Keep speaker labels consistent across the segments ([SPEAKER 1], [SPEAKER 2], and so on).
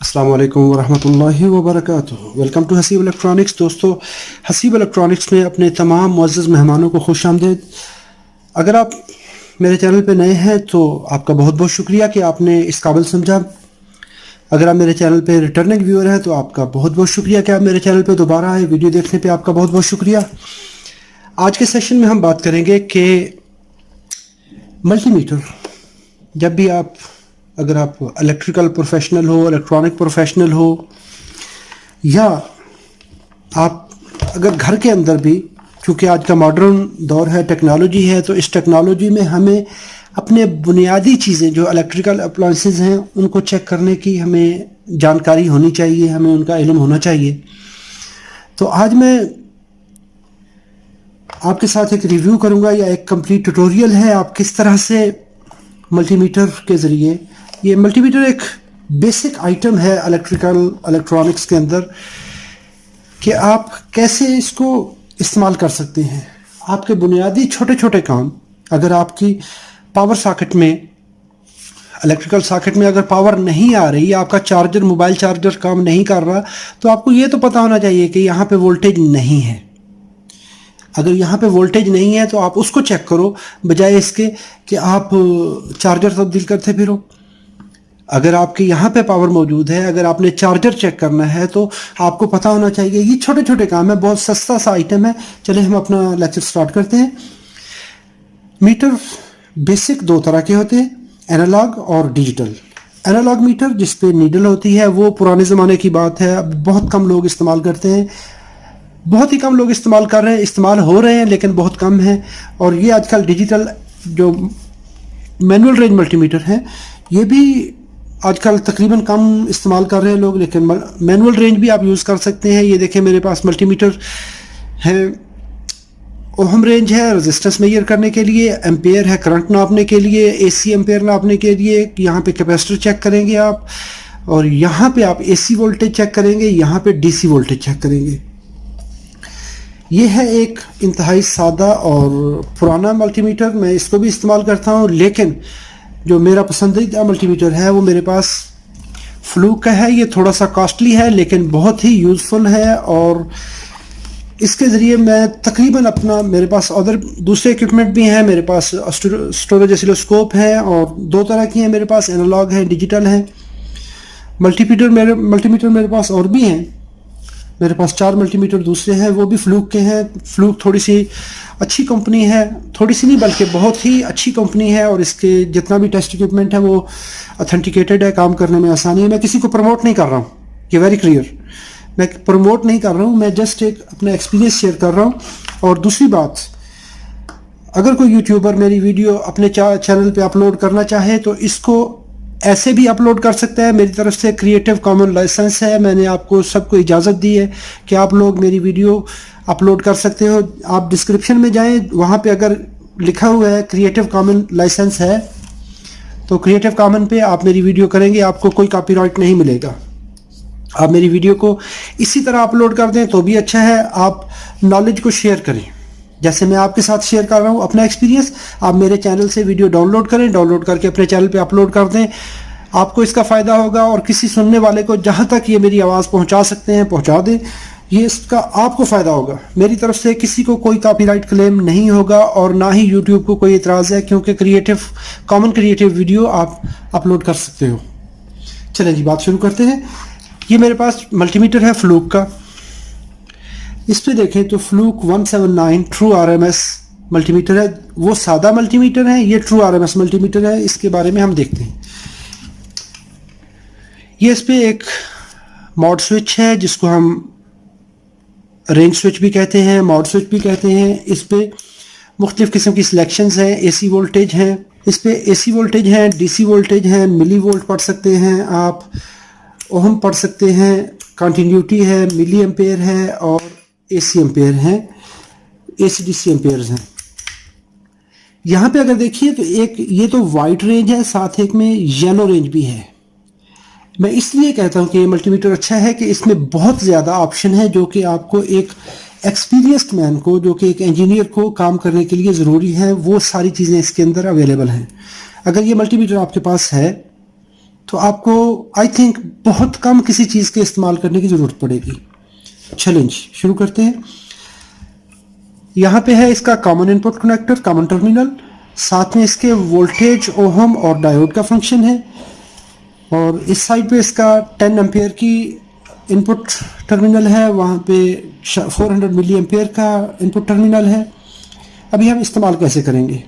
[SPEAKER 1] अस्सलाम वालेकुम वरहमतुल्लाहि वबरकातुहू। Welcome to Haseeb Electronics. दोस्तों, हसीब इलेक्ट्रॉनिक्स में अपने तमाम मुअज़्ज़ज़ मेहमानों को खुश आमदीद। अगर आप मेरे चैनल पे नए हैं तो आपका बहुत बहुत शुक्रिया कि आपने इस काबिल समझा। अगर आप मेरे चैनल पे रिटर्निंग व्यूअर हैं तो आपका बहुत बहुत शुक्रिया कि आप मेरे चैनल पे दोबारा आए। वीडियो देखने पे आपका बहुत बहुत शुक्रिया। आज के सेशन में हम बात करेंगे कि मल्टीमीटर, जब भी अगर आप इलेक्ट्रिकल प्रोफेशनल हो, इलेक्ट्रॉनिक प्रोफेशनल हो, या आप अगर घर के अंदर भी, क्योंकि आज का मॉडर्न दौर है, टेक्नोलॉजी है, तो इस टेक्नोलॉजी में हमें अपने बुनियादी चीज़ें जो इलेक्ट्रिकल अप्लायंसेस हैं उनको चेक करने की हमें जानकारी होनी चाहिए, हमें उनका इल्म होना चाहिए। तो आज मैं आपके साथ एक रिव्यू करूंगा या एक कंप्लीट ट्यूटोरियल है आप किस तरह से मल्टीमीटर के ज़रिए, ये मल्टीमीटर एक बेसिक आइटम है इलेक्ट्रॉनिक्स के अंदर, कि आप कैसे इसको इस्तेमाल कर सकते हैं। आपके बुनियादी छोटे छोटे काम, अगर आपकी पावर सॉकेट में, इलेक्ट्रिकल सॉकेट में अगर पावर नहीं आ रही, आपका चार्जर, मोबाइल चार्जर काम नहीं कर रहा, तो आपको ये तो पता होना चाहिए कि यहाँ पे वोल्टेज नहीं है। अगर यहाँ पे वोल्टेज नहीं है तो आप उसको चेक करो, बजाय इसके कि आप चार्जर तब्दील करते फिरो। अगर आपके यहाँ पे पावर मौजूद है, अगर आपने चार्जर चेक करना है, तो आपको पता होना चाहिए। ये छोटे छोटे काम है, बहुत सस्ता सा आइटम है। चलिए हम अपना लेक्चर स्टार्ट करते हैं। मीटर बेसिक दो तरह के होते हैं, एनालॉग और डिजिटल। एनालॉग मीटर जिस पे नीडल होती है वो पुराने ज़माने की बात है, अब बहुत कम लोग इस्तेमाल करते हैं, बहुत ही कम लोग इस्तेमाल कर रहे हैं, इस्तेमाल हो रहे हैं लेकिन बहुत कम है। और ये आजकल डिजिटल जो मैनुअल रेंज मल्टीमीटर हैं, ये भी आजकल तकरीबन कम इस्तेमाल कर रहे हैं लोग, लेकिन मैनुअल रेंज भी आप यूज़ कर सकते हैं। ये देखें, मेरे पास मल्टीमीटर है, ओहम रेंज है रेजिस्टेंस मेजर करने के लिए, एम्पेयर है करंट नापने के लिए, एसी एम्पेयर नापने के लिए। यहाँ पे कैपेसिटर चेक करेंगे आप, और यहाँ पे आप एसी वोल्टेज चेक करेंगे, यहाँ पे डीसी वोल्टेज चेक करेंगे। ये है एक इंतहाई सादा और पुराना मल्टीमीटर, मैं इसको भी इस्तेमाल करता हूँ, लेकिन जो मेरा पसंदीदा मल्टीमीटर है वो मेरे पास फ्लूक का है। ये थोड़ा सा कॉस्टली है लेकिन बहुत ही यूज़फुल है, और इसके ज़रिए मैं तकरीबन अपना, मेरे पास दूसरे इक्विपमेंट भी हैं, मेरे पास स्टोरेज ऑसिलोस्कोप है, और दो तरह की हैं मेरे पास, एनालॉग है, डिजिटल है। मल्टीमीटर मेरे पास और भी हैं, मेरे पास 4 मल्टीमीटर दूसरे हैं, वो भी फ्लूक के हैं। फ्लूक थोड़ी सी अच्छी कंपनी है, थोड़ी सी नहीं बल्कि बहुत ही अच्छी कंपनी है, और इसके जितना भी टेस्ट इक्विपमेंट है वो ऑथेंटिकेटेड है, काम करने में आसानी है। मैं किसी को प्रमोट नहीं कर रहा हूँ, ये वेरी क्लियर, मैं प्रमोट नहीं कर रहा हूँ, मैं जस्ट एक अपना एक्सपीरियंस शेयर कर रहा हूँ। और दूसरी बात, अगर कोई यूट्यूबर मेरी वीडियो अपने चैनल पे अपलोड करना चाहे तो इसको ऐसे भी अपलोड कर सकता है। मेरी तरफ से क्रिएटिव कॉमन लाइसेंस है, मैंने आपको सबको इजाज़त दी है कि आप लोग मेरी वीडियो अपलोड कर सकते हो। आप डिस्क्रिप्शन में जाएं, वहाँ पे अगर लिखा हुआ है क्रिएटिव कॉमन लाइसेंस है, तो क्रिएटिव कॉमन पे आप मेरी वीडियो करेंगे, आपको कोई कॉपीराइट नहीं मिलेगा। आप मेरी वीडियो को इसी तरह अपलोड कर दें तो भी अच्छा है। आप नॉलेज को शेयर करें, जैसे मैं आपके साथ शेयर कर रहा हूँ अपना एक्सपीरियंस। आप मेरे चैनल से वीडियो डाउनलोड करें, डाउनलोड करके अपने चैनल पे अपलोड कर दें, आपको इसका फ़ायदा होगा। और किसी सुनने वाले को जहाँ तक ये मेरी आवाज़ पहुँचा सकते हैं पहुँचा दें, ये इसका आपको फ़ायदा होगा। मेरी तरफ से किसी को कोई कॉपीराइट क्लेम नहीं होगा, और ना ही यूट्यूब को कोई इतराज़ है, क्योंकि क्रिएटिव वीडियो आप अपलोड कर सकते हो। चलें जी, बात शुरू करते हैं। ये मेरे पास मल्टीमीटर है फ्लूक का। इस पे देखें तो फ्लूक 179 ट्रू आरएमएस मल्टीमीटर है। वो सादा मल्टीमीटर है, ये ट्रू आरएमएस मल्टीमीटर है। इसके बारे में हम देखते हैं। ये इस पे एक मॉड स्विच है, जिसको हम रेंज स्विच भी कहते हैं, मॉड स्विच भी कहते हैं। इस पे मुख्तलिफ किस्म की सिलेक्शंस हैं, एसी वोल्टेज हैं, इस पे एसी वोल्टेज हैं, डीसी वोल्टेज हैं, मिली वोल्ट पढ़ सकते हैं आप, ओहम पढ़ सकते हैं, कंटिन्यूटी है, मिली एम्पेयर है, और एसी एम्पेयर हैं, एसी डीसी एम्पेयर्स हैं। यहाँ पे अगर देखिए तो एक ये तो वाइट रेंज है, साथ एक में येलो रेंज भी है। मैं इसलिए कहता हूँ कि ये मल्टीमीटर अच्छा है कि इसमें बहुत ज़्यादा ऑप्शन है, जो कि आपको एक एक्सपीरियंस्ड मैन को, जो कि एक इंजीनियर को काम करने के लिए ज़रूरी है, वो सारी चीज़ें इसके अंदर अवेलेबल हैं। अगर ये मल्टीमीटर आपके पास है तो आपको आई थिंक बहुत कम किसी चीज़ के इस्तेमाल करने की ज़रूरत पड़ेगी। चैलेंज शुरू करते हैं। यहाँ पे है इसका common input connector, common terminal, साथ में इसके वोल्टेज, ओहम और डायोड का फंक्शन है, और इस साइड पे इसका 10 एम्पेयर की इनपुट टर्मिनल है, वहाँ पे 400 मिली एम्पेयर का इनपुट टर्मिनल है। अभी हम इस्तेमाल कैसे करेंगे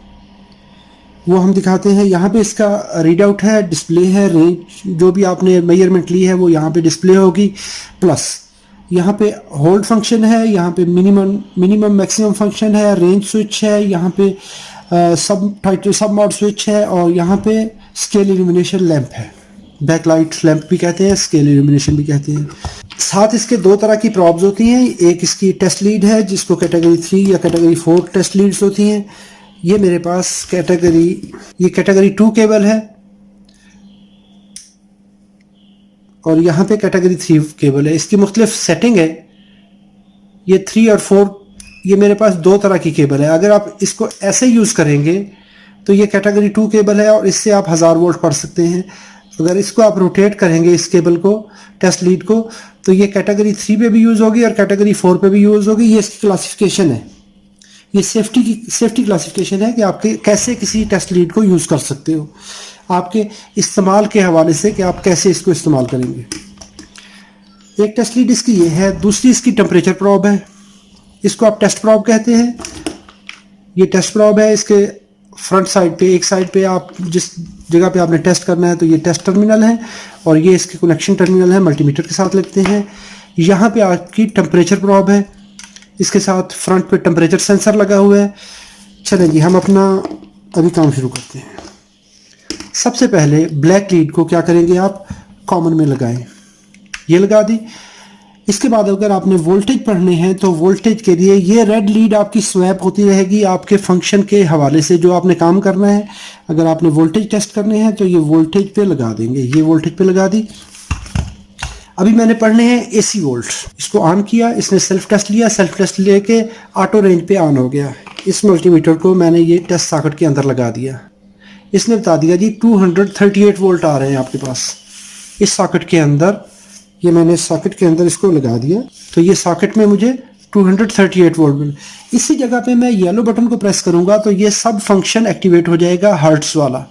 [SPEAKER 1] वो हम दिखाते हैं। यहाँ पे इसका रीड आउट है, डिस्प्ले है, रेंज जो भी आपने मेजरमेंट ली है वो यहाँ पे डिस्प्ले होगी, प्लस यहाँ पे होल्ड फंक्शन है, यहाँ पे मिनिमम मैक्सिमम फंक्शन है, रेंज स्विच है, यहाँ पे सब मोड स्विच है, और यहाँ पे स्केल इल्यूमिनेशन लैंप है। बैकलाइट लैंप भी कहते हैं, स्केल इल्यूमिनेशन भी कहते हैं। साथ इसके दो तरह की प्रॉब्स होती हैं। एक इसकी टेस्ट लीड है जिसको कैटेगरी 3 या कैटेगरी 4 टेस्ट लीड्स होती हैं। ये मेरे पास कैटेगरी 2 केबल है, और यहाँ पे कैटेगरी 3 केबल है। इसकी मुख्तलिफ सेटिंग है। ये 3 और 4, ये मेरे पास दो तरह की केबल है। अगर आप इसको ऐसे यूज़ करेंगे तो ये कैटेगरी 2 केबल है, और इससे आप 1000 वोल्ट पढ़ सकते हैं। अगर इसको आप रोटेट करेंगे, इस केबल को, टेस्ट लीड को, तो ये कैटेगरी 3 पे भी यूज़ होगी और कैटेगरी 4 पे भी यूज़ होगी। ये इसकी क्लासिफिकेशन है, ये सेफ्टी क्लासिफिकेशन है कि आप कैसे किसी टेस्ट लीड को यूज़ कर सकते हो, आपके इस्तेमाल के हवाले से कि आप कैसे इसको इस्तेमाल करेंगे। एक टेस्ट लीड इसकी ये है, दूसरी इसकी टेम्परेचर प्रॉब है, इसको आप टेस्ट प्रॉब कहते हैं। ये टेस्ट प्रॉब है। इसके फ्रंट साइड पे, एक साइड पे आप जिस जगह पे आपने टेस्ट करना है तो ये टेस्ट टर्मिनल है, और ये इसके कनेक्शन टर्मिनल है, मल्टीमीटर के साथ लगते हैं। यहाँ पे आपकी टेम्परेचर प्रॉब है, इसके साथ फ्रंट पे टेम्परेचर सेंसर लगा हुआ है। चलें जी, हम अपना अभी काम शुरू करते हैं। सबसे पहले ब्लैक लीड को क्या करेंगे, आप कॉमन में लगाएं, ये लगा दी। इसके बाद अगर आपने वोल्टेज पढ़ने हैं तो वोल्टेज के लिए ये रेड लीड आपकी स्वैप होती रहेगी आपके फंक्शन के हवाले से जो आपने काम करना है। अगर आपने वोल्टेज टेस्ट करने हैं तो ये वोल्टेज पे लगा देंगे, ये वोल्टेज पे लगा दी। अभी मैंने पढ़ने हैं एसी वोल्ट, इसको ऑन किया, इसने सेल्फ टेस्ट लिया, सेल्फ टेस्ट लेके ऑटो रेंज पे ऑन हो गया। इस मल्टीमीटर को मैंने ये टेस्ट सॉकेट के अंदर लगा दिया। इसने बता दिया जी 238 वोल्ट आ रहे हैं आपके पास इस सॉकेट के अंदर। ये मैंने सॉकेट के अंदर इसको लगा दिया, तो ये सॉकेट में मुझे 238 वोल्ट मिले। इसी जगह पे मैं येलो बटन को प्रेस करूंगा तो ये सब फंक्शन एक्टिवेट हो जाएगा, हर्ट्स वाला।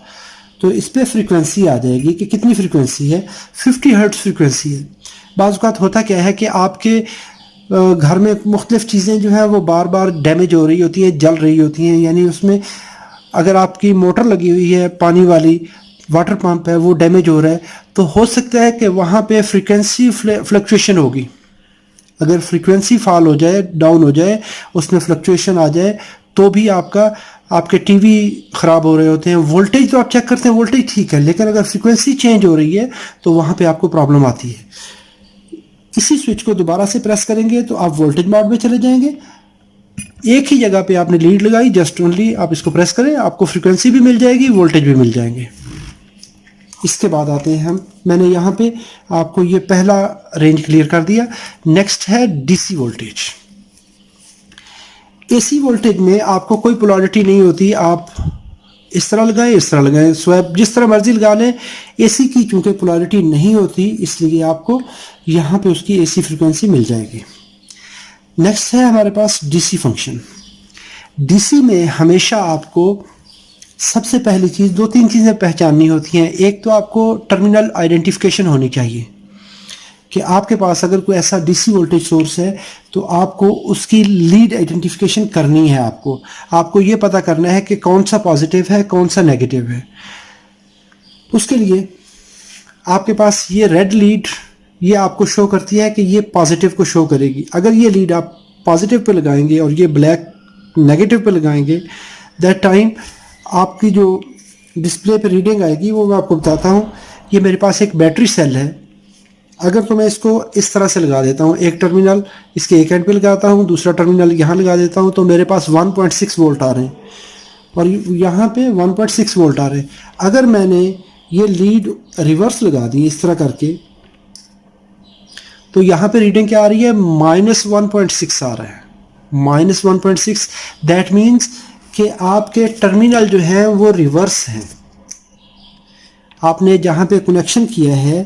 [SPEAKER 1] तो इस पर फ्रीक्वेंसी आ जाएगी कि कितनी फ्रीक्वेंसी है, 50 हर्ट्स फ्रीक्वेंसी है। बाज़ औक़ात होता क्या है कि आपके घर में मुख्तलिफ चीज़ें जो है वो बार बार डैमेज हो रही होती हैं, जल रही होती हैं, यानी उसमें अगर आपकी मोटर लगी हुई है, पानी वाली वाटर पंप है, वो डैमेज हो रहा है, तो हो सकता है कि वहाँ पे फ्रीक्वेंसी फ्लक्चुएशन होगी। अगर फ्रीक्वेंसी फॉल हो जाए, डाउन हो जाए, उसमें फ्लक्चुएशन आ जाए, तो भी आपके टीवी ख़राब हो रहे होते हैं। वोल्टेज तो आप चेक करते हैं, वोल्टेज ठीक है, लेकिन अगर फ्रीक्वेंसी चेंज हो रही है तो वहाँ पे आपको प्रॉब्लम आती है। इसी स्विच को दोबारा से प्रेस करेंगे तो आप वोल्टेज मोड में चले जाएंगे। एक ही जगह पे आपने लीड लगाई, जस्ट ओनली आप इसको प्रेस करें, आपको फ्रीक्वेंसी भी मिल जाएगी, वोल्टेज भी मिल जाएंगे। इसके बाद आते हैं मैंने यहाँ पे आपको ये पहला रेंज क्लियर कर दिया। नेक्स्ट है डीसी वोल्टेज। एसी वोल्टेज में आपको कोई पोलैरिटी नहीं होती, आप इस तरह लगाएं, इस तरह लगाएं, स्वैप जिस तरह मर्जी लगा लें। एसी की चूंकि पोलैरिटी नहीं होती, इसलिए आपको यहाँ पे उसकी एसी फ्रीक्वेंसी मिल जाएगी। नेक्स्ट है हमारे पास डीसी फंक्शन। डीसी में हमेशा आपको सबसे पहली चीज़, 2-3 चीज़ें पहचाननी होती हैं। एक तो आपको टर्मिनल आइडेंटिफिकेशन होनी चाहिए कि आपके पास अगर कोई ऐसा डीसी वोल्टेज सोर्स है तो आपको उसकी लीड आइडेंटिफिकेशन करनी है। आपको ये पता करना है कि कौन सा पॉजिटिव है, कौन सा नेगेटिव है। उसके लिए आपके पास ये रेड लीड, ये आपको शो करती है कि ये पॉजिटिव को शो करेगी। अगर ये लीड आप पॉजिटिव पे लगाएंगे और ये ब्लैक नेगेटिव पे लगाएंगे, दैट टाइम आपकी जो डिस्प्ले पे रीडिंग आएगी वो मैं आपको बताता हूँ। ये मेरे पास एक बैटरी सेल है। अगर तो मैं इसको इस तरह से लगा देता हूँ, एक टर्मिनल इसके एक एंड पे लगाता हूँ, दूसरा टर्मिनल यहाँ लगा देता हूँ, तो मेरे पास 1.6 वोल्ट आ रहे हैं और यहाँ पे 1.6 वोल्ट आ रहे हैं। अगर मैंने ये लीड रिवर्स लगा दी इस तरह करके, तो यहाँ पे रीडिंग क्या आ रही है, -1.6 आ रहा है, -1.6। दैट मीन्स कि आपके टर्मिनल जो हैं वो रिवर्स हैं। आपने जहाँ पे कनेक्शन किया है,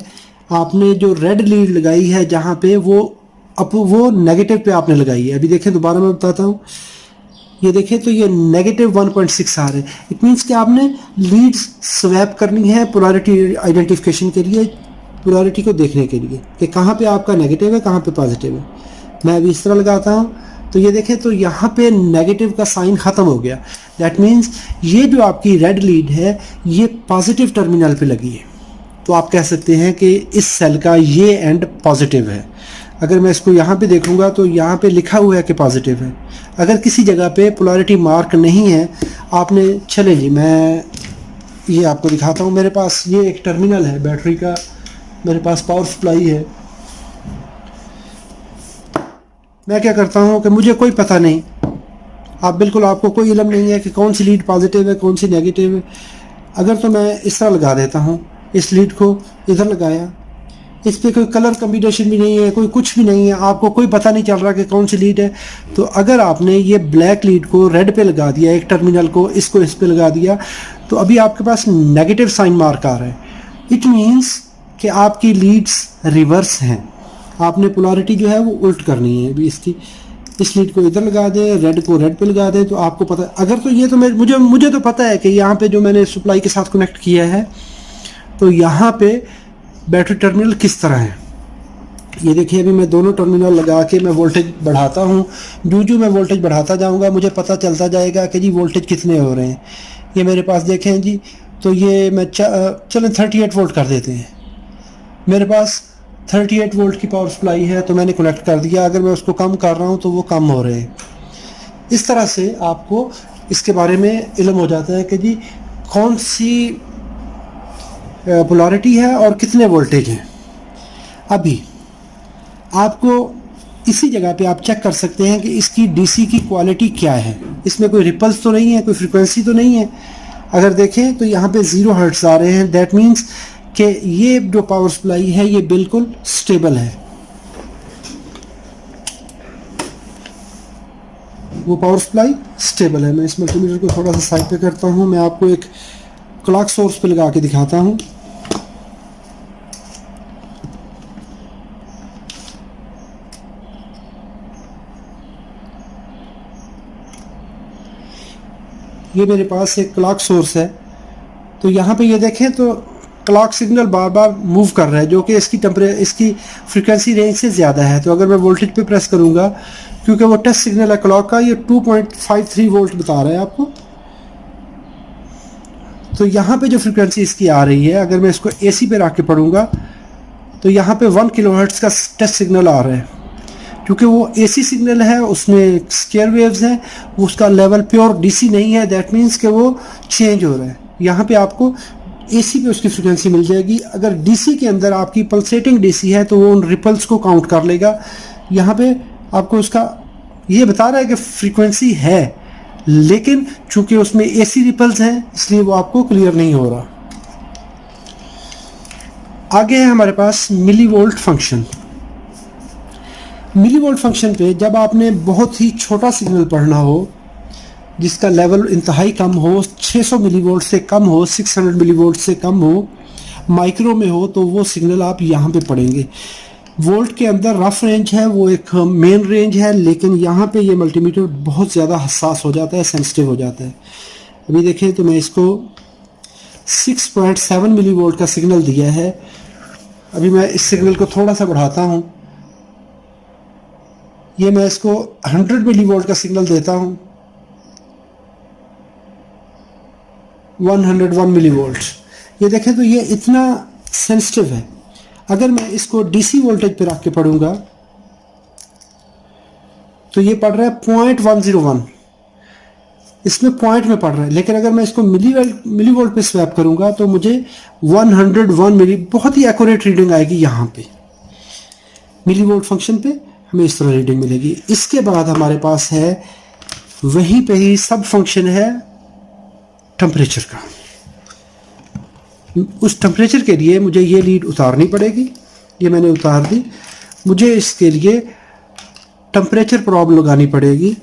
[SPEAKER 1] आपने जो रेड लीड लगाई है जहाँ पे, वो नेगेटिव पे आपने लगाई है। अभी देखें, दोबारा मैं बताता हूँ, ये देखें तो ये -1.6 आ रहे हैं। इट मीन्स कि आपने लीड्स स्वैप करनी है पोलैरिटी आइडेंटिफिकेशन के लिए, पोलैरिटी को देखने के लिए कि कहाँ पे आपका नेगेटिव है, कहाँ पे पॉजिटिव है। मैं अभी इस तरह लगाता हूँ तो ये देखें तो यहाँ पे नेगेटिव का साइन ख़त्म हो गया। दैट मीन्स ये जो आपकी रेड लीड है ये पॉजिटिव टर्मिनल पे लगी है, तो आप कह सकते हैं कि इस सेल का ये एंड पॉजिटिव है। अगर मैं इसको यहाँ पे देखूँगा तो यहाँ पे लिखा हुआ है कि पॉजिटिव है। अगर किसी जगह पे पोलैरिटी मार्क नहीं है, आपने, चले जी मैं ये आपको दिखाता हूँ। मेरे पास ये एक टर्मिनल है बैटरी का, मेरे पास पावर सप्लाई है। मैं क्या करता हूँ कि मुझे कोई पता नहीं, आपको कोई इल्म नहीं है कि कौन सी लीड पॉजिटिव है, कौन सी नेगेटिव है। अगर तो मैं इस तरह लगा देता हूँ, इस लीड को इधर लगाया, इस पर कोई कलर कम्बिनेशन भी नहीं है, कोई कुछ भी नहीं है, आपको कोई पता नहीं चल रहा कि कौन सी लीड है। तो अगर आपने ये ब्लैक लीड को रेड पे लगा दिया, एक टर्मिनल को इसको इस पे लगा दिया, तो अभी आपके पास नेगेटिव साइन मार्क आ रहा है। इट मीन्स कि आपकी लीड्स रिवर्स हैं, आपने पोलैरिटी जो है वो उल्ट करनी है। अभी इसकी इस लीड को इधर लगा दे, रेड को रेड पे लगा दे, तो आपको पता, अगर तो ये तो मुझे तो पता है कि यहाँ पे जो मैंने सप्लाई के साथ कनेक्ट किया है तो यहाँ पे बैटरी टर्मिनल किस तरह है। ये देखिए, अभी मैं दोनों टर्मिनल लगा के मैं वोल्टेज बढ़ाता हूँ। जो मैं वोल्टेज बढ़ाता जाऊँगा मुझे पता चलता जाएगा कि जी वोल्टेज कितने हो रहे हैं। ये मेरे पास देखें जी, तो ये मैं चलें 38 वोल्ट कर देते हैं। मेरे पास 38 वोल्ट की पावर सप्लाई है, तो मैंने कनेक्ट कर दिया। अगर मैं उसको कम कर रहा हूँ तो वो कम हो रहे हैं। इस तरह से आपको इसके बारे में इल्म हो जाता है कि जी कौन सी पोलैरिटी है और कितने वोल्टेज हैं। अभी आपको इसी जगह पे आप चेक कर सकते हैं कि इसकी डीसी की क्वालिटी क्या है, इसमें कोई रिपल्स तो नहीं है, कोई फ्रीक्वेंसी तो नहीं है। अगर देखें तो यहाँ पे 0 हर्ट्ज आ रहे हैं। दैट मीन्स कि ये जो पावर सप्लाई है ये बिल्कुल स्टेबल है। वो पावर सप्लाई स्टेबल है। मैं इस मल्टीमीटर को थोड़ा सा साइड पे करता हूँ, मैं आपको एक क्लॉक सोर्स पे लगा के दिखाता हूँ। ये मेरे पास एक क्लॉक सोर्स है, तो यहाँ पे ये देखें तो क्लॉक सिग्नल बार बार मूव कर रहा है, जो कि इसकी फ्रीक्वेंसी रेंज से ज़्यादा है। तो अगर मैं वोल्टेज पे प्रेस करूँगा, क्योंकि वो टच सिग्नल है क्लॉक का, ये 2.53 वोल्ट बता रहा है आपको। तो यहाँ पे जो फ्रीक्वेंसी इसकी आ रही है, अगर मैं इसको एसी पे रख के पढ़ूँगा तो यहाँ पे 1 किलोहर्ट्ज़ का टच सिग्नल आ रहा है। क्योंकि वो एसी सिग्नल है, उसमें स्क्वायर वेव्स हैं, उसका लेवल प्योर डीसी नहीं है। दैट मीन्स कि वो चेंज हो रहा है। यहाँ पे आपको एसी पे उसकी फ्रीक्वेंसी मिल जाएगी। अगर डीसी के अंदर आपकी पल्सेटिंग डीसी है तो वो उन रिपल्स को काउंट कर लेगा। यहाँ पे आपको उसका ये बता रहा है कि फ्रीक्वेंसी है, लेकिन चूंकि उसमें एसी रिपल्स हैं इसलिए वो आपको क्लियर नहीं हो रहा। आगे है हमारे पास millivolt function. Millivolt function पे जब आपने बहुत ही छोटा सिग्नल पढ़ना हो, जिसका लेवल इंतहाई कम हो, 600 मिलीवोल्ट से कम हो, 600 मिलीवोल्ट से कम हो, माइक्रो में हो, तो वो सिग्नल आप यहाँ पे पढ़ेंगे। वोल्ट के अंदर रफ रेंज है, वो एक मेन रेंज है, लेकिन यहाँ पे ये मल्टीमीटर बहुत ज़्यादा हसास हो जाता है, सेंसिटिव हो जाता है। अभी देखें तो मैं इसको 6.7 मिलीवोल्ट का सिग्नल दिया है। अभी मैं इस सिग्नल को थोड़ा सा बढ़ाता हूँ, ये मैं इसको 100 मिलीवोल्ट का सिग्नल देता हूँ, 101 मिलीवोल्ट। ये देखें तो ये इतना सेंसिटिव है। अगर मैं इसको डीसी वोल्टेज पे रख के पढ़ूंगा तो ये पढ़ रहा है 0.101, इसमें पॉइंट में पढ़ रहा है। लेकिन अगर मैं इसको मिली वोल्ट पे स्वैप करूंगा तो मुझे 101 मिली, बहुत ही एक्यूरेट रीडिंग आएगी। यहाँ पे मिली वोल्ट फंक्शन पे हमें इस तरह रीडिंग मिलेगी। इसके बाद हमारे पास है वहीं पे ही सब फंक्शन है टेम्परेचर का। उस टेम्परेचर के लिए मुझे ये लीड उतारनी पड़ेगी, ये मैंने उतार दी। मुझे इसके लिए टेम्परेचर प्रॉब लगानी पड़ेगी।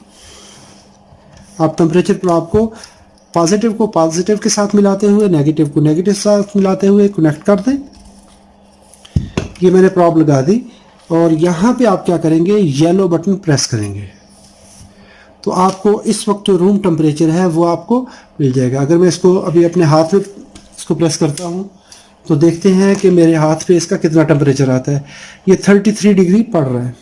[SPEAKER 1] आप टेम्परेचर प्रॉब को पॉजिटिव को पॉजिटिव के साथ मिलाते हुए नेगेटिव को नेगेटिव के साथ मिलाते हुए कनेक्ट कर दें। ये मैंने प्रॉब लगा दी और यहाँ पे आप क्या करेंगे, येलो बटन प्रेस करेंगे तो आपको इस वक्त जो रूम टेम्परेचर है वो आपको मिल जाएगा। अगर मैं इसको अभी अपने हाथ में इसको प्रेस करता हूँ तो देखते हैं कि मेरे हाथ पे इसका कितना टेम्परेचर आता है। ये 33 डिग्री पड़ रहा है।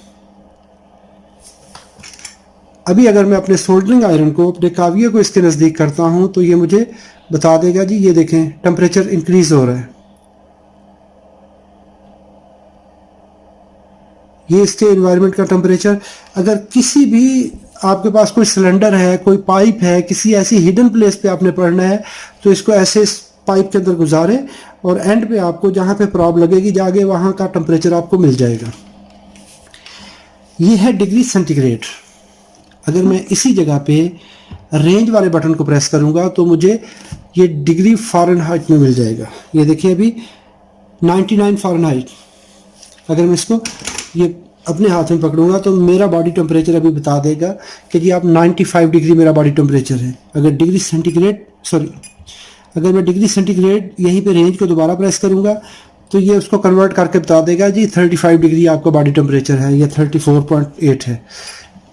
[SPEAKER 1] अभी अगर मैं अपने सोल्डरिंग आयरन को, अपने काविये को इसके नज़दीक करता हूँ तो ये मुझे बता देगा जी ये देखें टेम्परेचर इंक्रीज हो रहा है। ये इसके एनवायरनमेंट का टेम्परेचर। अगर किसी भी आपके पास कोई सिलेंडर है, कोई पाइप है, किसी ऐसी हिडन प्लेस पे आपने पढ़ना है तो इसको ऐसे पाइप के अंदर गुजारे और एंड पे आपको जहाँ पे प्रॉब लगेगी जाके वहाँ का टेम्परेचर आपको मिल जाएगा। ये है डिग्री सेंटीग्रेड। अगर मैं इसी जगह पे रेंज वाले बटन को प्रेस करूँगा तो मुझे ये डिग्री फ़ारेनहाइट में मिल जाएगा। ये देखिए अभी 99 फ़ारेनहाइट। अगर मैं इसको ये अपने हाथ में पकड़ूंगा तो मेरा बॉडी टेम्परेचर अभी बता देगा कि जी आप 95 डिग्री मेरा बॉडी टेम्परेचर है। अगर डिग्री सेंटीग्रेड अगर मैं डिग्री सेंटीग्रेड यहीं पे रेंज को दोबारा प्रेस करूंगा तो ये उसको कन्वर्ट करके बता देगा जी 35 डिग्री आपका बॉडी टेम्परेचर है या 34.8 है।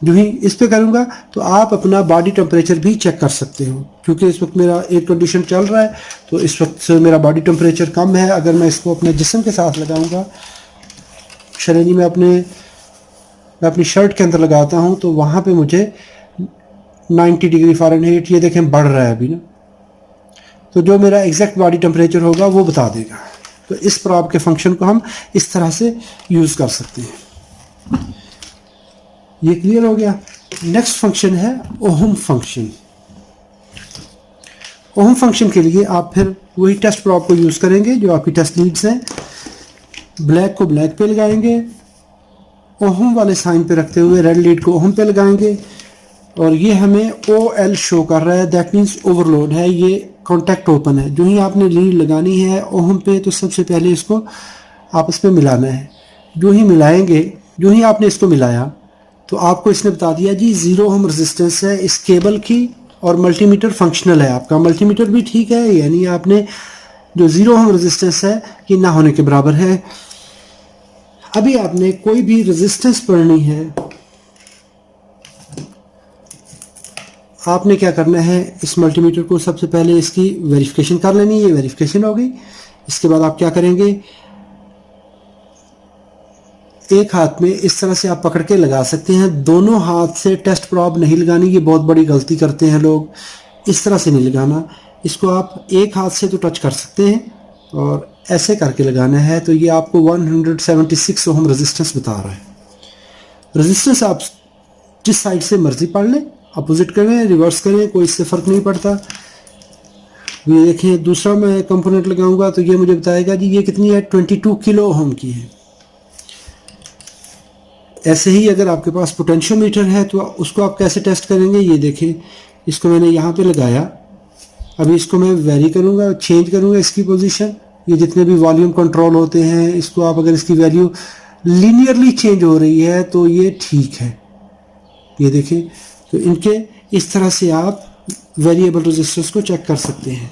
[SPEAKER 1] जो ही इस पे करूंगा तो आप अपना बॉडी टेम्परेचर भी चेक कर सकते हो। क्योंकि इस वक्त मेरा एयर कंडीशन चल रहा है तो इस वक्त मेरा बॉडी टेम्परेचर कम है। अगर मैं इसको अपने जिस्म के साथ लगाऊंगा, शरेनी में मैं अपनी शर्ट के अंदर लगाता हूं तो वहां पे मुझे 90 डिग्री फ़ारेनहाइट ये देखें बढ़ रहा है अभी ना, तो जो मेरा एग्जैक्ट बॉडी टेम्परेचर होगा वो बता देगा। तो इस प्रॉब के फंक्शन को हम इस तरह से यूज़ कर सकते हैं। ये क्लियर हो गया। नेक्स्ट फंक्शन है ओहम फंक्शन। ओहम फंक्शन के लिए आप फिर वही टेस्ट प्रॉब को यूज़ करेंगे जो आपकी टेस्ट लीड्स हैं। ब्लैक को ब्लैक पे लगाएंगे, ओहम वाले साइन पे रखते हुए रेड लीड को ओहम पे लगाएंगे और ये हमें OL शो कर रहा है, दैट मीन्स ओवरलोड है, ये कॉन्टैक्ट ओपन है। जो ही आपने लीड लगानी है ओहम पे तो सबसे पहले इसको आपस में मिलाना है। जो ही मिलाएंगे, जो ही आपने इसको मिलाया तो आपको इसने बता दिया जी 0 ओहम रेजिस्टेंस है इस केबल की और मल्टीमीटर फंक्शनल है आपका। मल्टीमीटर भी ठीक है, यानी आपने जो 0 ओहम रेजिस्टेंस है ये ना होने के बराबर है। अभी आपने कोई भी रेजिस्टेंस पढ़नी है, आपने क्या करना है, इस मल्टीमीटर को सबसे पहले इसकी वेरिफिकेशन कर लेनी है। ये वेरिफिकेशन हो गई। इसके बाद आप क्या करेंगे, एक हाथ में इस तरह से आप पकड़ के लगा सकते हैं। दोनों हाथ से टेस्ट प्रॉब नहीं लगानी, ये बहुत बड़ी गलती करते हैं लोग। इस तरह से नहीं लगाना, इसको आप एक हाथ से तो टच कर सकते हैं और ऐसे करके लगाना है। तो ये आपको 176 ओहम रेजिस्टेंस बता रहा है। रेजिस्टेंस आप जिस साइड से मर्जी पढ़ लें, अपोजिट करें, रिवर्स करें, कोई इससे फ़र्क नहीं पड़ता। ये देखें दूसरा मैं कंपोनेंट लगाऊंगा तो ये मुझे बताएगा जी ये कितनी है, 22 किलो ओहम की है। ऐसे ही अगर आपके पास पोटेंशियोमीटर है तो उसको आप कैसे टेस्ट करेंगे, ये देखें, इसको मैंने यहाँ पे लगाया। अभी इसको मैं वेरी करूँगा, चेंज करूँगा इसकी पोजीशन। ये जितने भी वॉल्यूम कंट्रोल होते हैं, इसको आप अगर इसकी वैल्यू लीनियरली चेंज हो रही है तो ये ठीक है। ये देखें, तो इनके इस तरह से आप वेरिएबल रेजिस्टेंस को चेक कर सकते हैं।